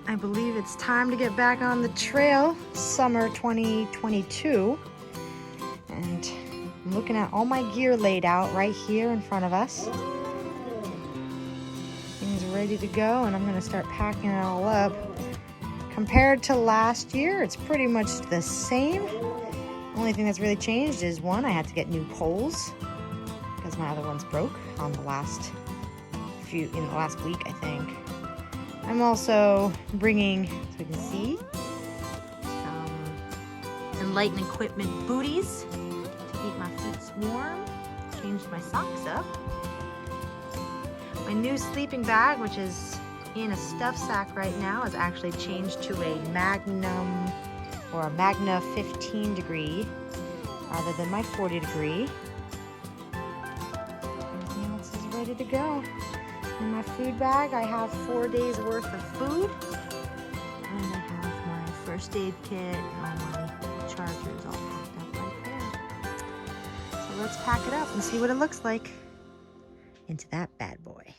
I believe it's time to get back on the trail, summer 2022. And I'm looking at all my gear laid out right here in front of us. Things ready to go, and I'm gonna start packing it all up. Compared to last year, it's pretty much the same. Only thing that's really changed is one, I had to get new poles because my other ones broke on the last week, I think. I'm also bringing, so you can see, Enlighten Equipment booties to keep my feet warm. Changed my socks up. My new sleeping bag, which is in a stuff sack right now, is actually changed to a Magnum or a Magna 15 degree rather than my 40 degree. Everything else is ready to go. In my food bag, I have 4 days worth of food. And I have my first aid kit and all my chargers all packed up right there. So let's pack it up and see what it looks like into that bad boy.